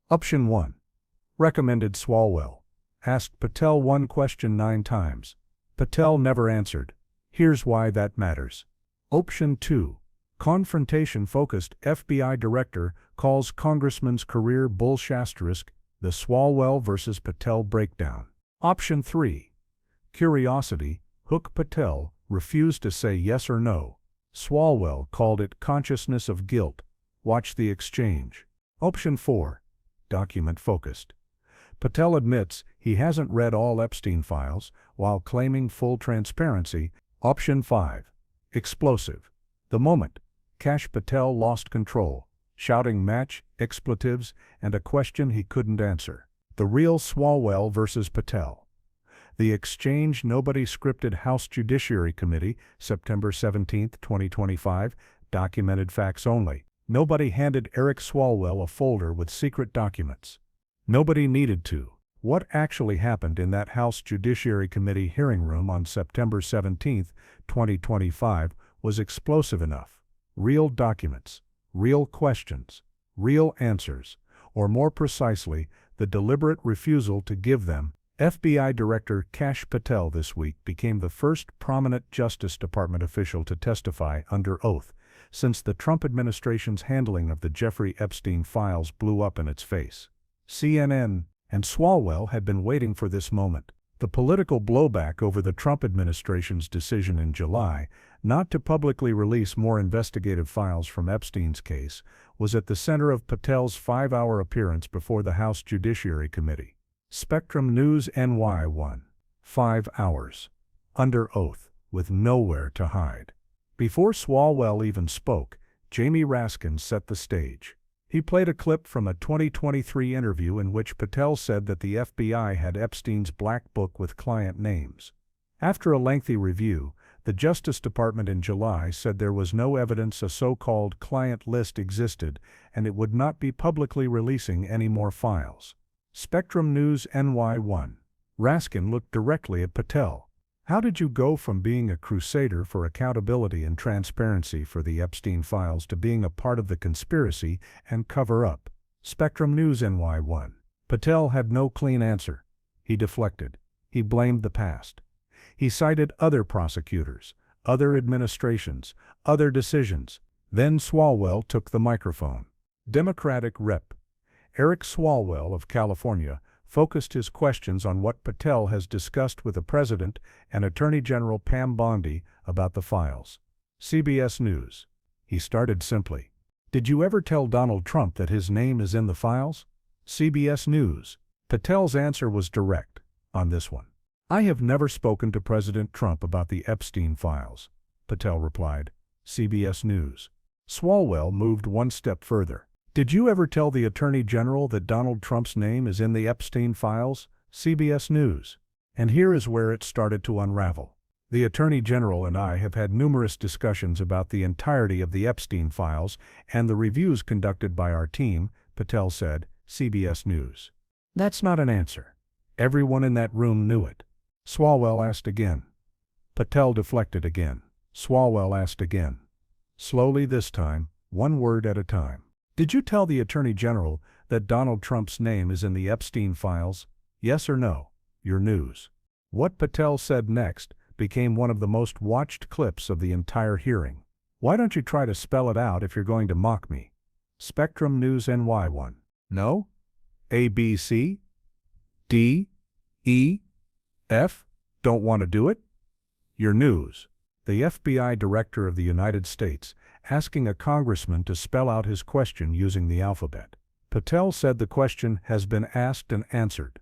Option 1. Recommended Swalwell. Asked Patel one question 9 times. Patel never answered. Here's why that matters. Option 2. Confrontation-focused FBI Director calls Congressman's career bullsh**, the Swalwell versus Patel breakdown. Option 3. Curiosity, hook Patel, refused to say yes or no. Swalwell called it consciousness of guilt. Watch the exchange. Option 4. Document-focused. Patel admits he hasn't read all Epstein files while claiming full transparency. Option 5. Explosive. The moment Kash Patel lost control, shouting match, expletives, and a question he couldn't answer. The real Swalwell versus Patel. The exchange nobody scripted. House Judiciary Committee, September 17, 2025, documented facts only. Nobody handed Eric Swalwell a folder with secret documents. Nobody needed to. What actually happened in that House Judiciary Committee hearing room on September 17, 2025, was explosive enough. Real documents, real questions, real answers, or more precisely, the deliberate refusal to give them. FBI Director Kash Patel this week became the first prominent Justice Department official to testify under oath since the Trump administration's handling of the Jeffrey Epstein files blew up in its face. CNN and Swalwell had been waiting for this moment. The political blowback over the Trump administration's decision in July not to publicly release more investigative files from Epstein's case was at the center of Patel's 5-hour appearance before the House Judiciary Committee. Spectrum News NY 1. 5 hours. Under oath, with nowhere to hide. Before Swalwell even spoke, Jamie Raskin set the stage. He played a clip from a 2023 interview in which Patel said that the FBI had Epstein's black book with client names. After a lengthy review, the Justice Department in July said there was no evidence a so-called client list existed and it would not be publicly releasing any more files. Spectrum News NY 1. Raskin looked directly at Patel. How did you go from being a crusader for accountability and transparency for the Epstein files to being a part of the conspiracy and cover-up? Spectrum News NY 1. Patel had no clean answer. He deflected. He blamed the past. He cited other prosecutors, other administrations, other decisions. Then Swalwell took the microphone. Democratic Rep. Eric Swalwell of California focused his questions on what Patel has discussed with the President and Attorney General Pam Bondi about the files. CBS News. He started simply. Did you ever tell Donald Trump that his name is in the files? CBS News. Patel's answer was direct on this one. I have never spoken to President Trump about the Epstein files, Patel replied. CBS News. Swalwell moved one step further. Did you ever tell the Attorney General that Donald Trump's name is in the Epstein files? CBS News. And here is where it started to unravel. The Attorney General and I have had numerous discussions about the entirety of the Epstein files and the reviews conducted by our team, Patel said, CBS News. That's not an answer. Everyone in that room knew it. Swalwell asked again. Patel deflected again. Swalwell asked again. Slowly this time, one word at a time. Did you tell the Attorney General that Donald Trump's name is in the Epstein files? Yes or no? Your news. What Patel said next became one of the most watched clips of the entire hearing. Why don't you try to spell it out if you're going to mock me? Spectrum News NY 1. No? A, B, C? D? E? F? Don't want to do it? Your news. The FBI Director of the United States asking a congressman to spell out his question using the alphabet. Patel said the question has been asked and answered.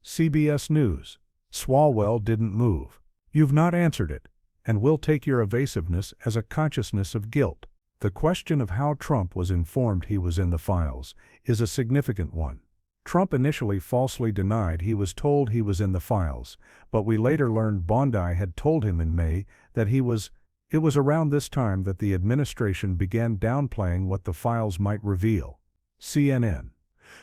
CBS News. Swalwell didn't move. You've not answered it, and we'll take your evasiveness as a consciousness of guilt. The question of how Trump was informed he was in the files is a significant one. Trump initially falsely denied he was told he was in the files, but we later learned Bondi had told him in May that he was. It was around this time that the administration began downplaying what the files might reveal. CNN.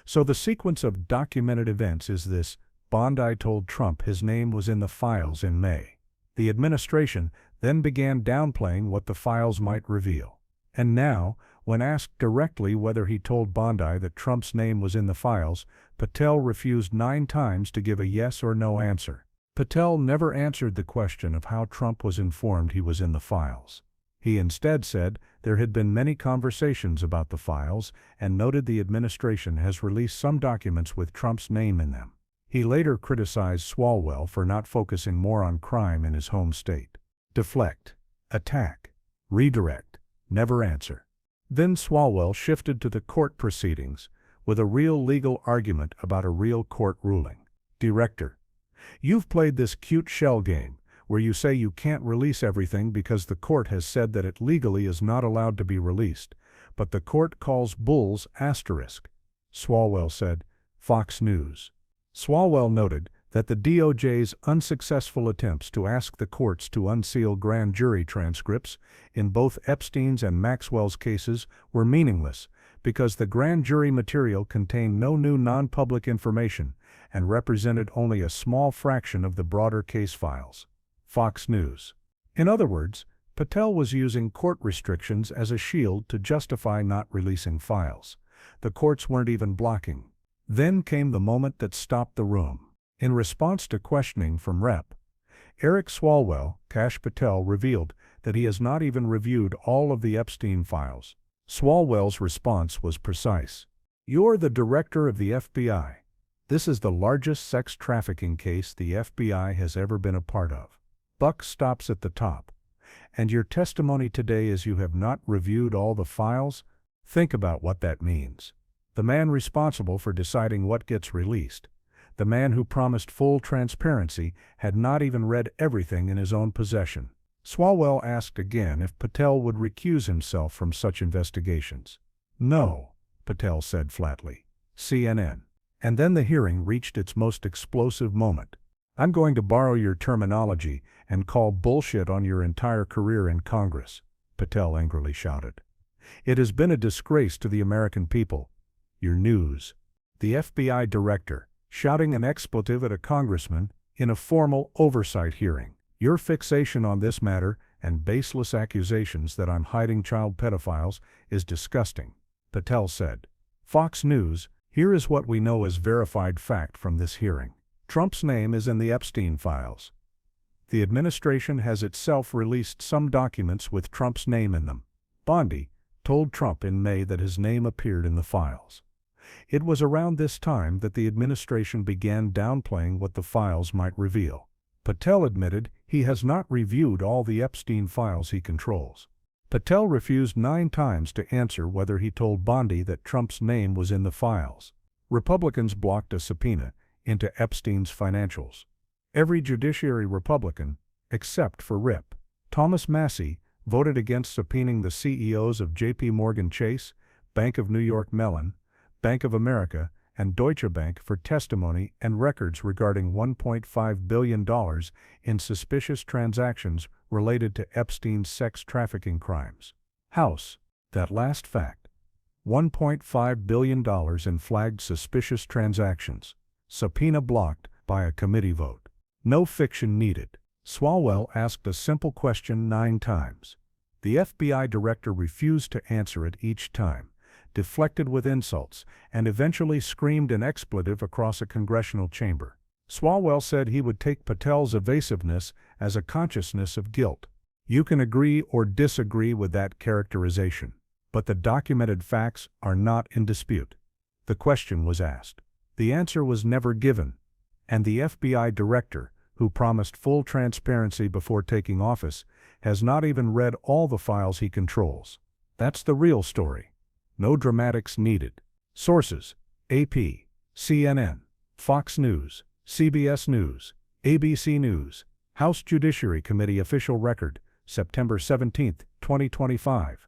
So the sequence of documented events is this: Bondi told Trump his name was in the files in May. The administration then began downplaying what the files might reveal. And now, When asked directly whether he told Bondi that Trump's name was in the files, Patel refused 9 times to give a yes or no answer. Patel never answered the question of how Trump was informed he was in the files. He instead said there had been many conversations about the files and noted the administration has released some documents with Trump's name in them. He later criticized Swalwell for not focusing more on crime in his home state. Deflect, attack, redirect, never answer. Then Swalwell shifted to the court proceedings with a real legal argument about a real court ruling. Director, you've played this cute shell game where you say you can't release everything because the court has said that it legally is not allowed to be released, but the court calls bulls asterisk. Swalwell said, Fox News. Swalwell noted that the DOJ's unsuccessful attempts to ask the courts to unseal grand jury transcripts in both Epstein's and Maxwell's cases were meaningless because the grand jury material contained no new non-public information and represented only a small fraction of the broader case files. Fox News. In other words, Patel was using court restrictions as a shield to justify not releasing files. The courts weren't even blocking. Then came the moment that stopped the room. In response to questioning from Rep. Eric Swalwell, Kash Patel revealed that he has not even reviewed all of the Epstein files. Swalwell's response was precise. You're the director of the FBI. This is the largest sex trafficking case the FBI has ever been a part of. Buck stops at the top. And your testimony today is you have not reviewed all the files? Think about what that means. The man responsible for deciding what gets released, the man who promised full transparency, had not even read everything in his own possession. Swalwell asked again if Patel would recuse himself from such investigations. No, Patel said flatly. CNN. And then the hearing reached its most explosive moment. I'm going to borrow your terminology and call bullshit on your entire career in Congress, Patel angrily shouted. It has been a disgrace to the American people. Your news. The FBI director, shouting an expletive at a congressman in a formal oversight hearing. Your fixation on this matter and baseless accusations that I'm hiding child pedophiles is disgusting, Patel said. Fox News, here is what we know as verified fact from this hearing. Trump's name is in the Epstein files. The administration has itself released some documents with Trump's name in them. Bondi told Trump in May that his name appeared in the files. It was around this time that the administration began downplaying what the files might reveal. Patel admitted he has not reviewed all the Epstein files he controls. Patel refused 9 times to answer whether he told Bondi that Trump's name was in the files. Republicans blocked a subpoena into Epstein's financials. Every judiciary Republican, except for Rep. Thomas Massie, voted against subpoenaing the CEOs of J.P. Morgan Chase, Bank of New York Mellon, Bank of America, and Deutsche Bank for testimony and records regarding $1.5 billion in suspicious transactions related to Epstein's sex trafficking crimes. House. That last fact. $1.5 billion in flagged suspicious transactions. Subpoena blocked by a committee vote. No fiction needed. Swalwell asked a simple question 9 times. The FBI director refused to answer it each time, deflected with insults, and eventually screamed an expletive across a congressional chamber. Swalwell said he would take Patel's evasiveness as a consciousness of guilt. You can agree or disagree with that characterization, but the documented facts are not in dispute. The question was asked. The answer was never given, and the FBI director, who promised full transparency before taking office, has not even read all the files he controls. That's the real story. No dramatics needed. Sources: AP, CNN, Fox News, CBS News, ABC News. House Judiciary Committee official record, September 17, 2025.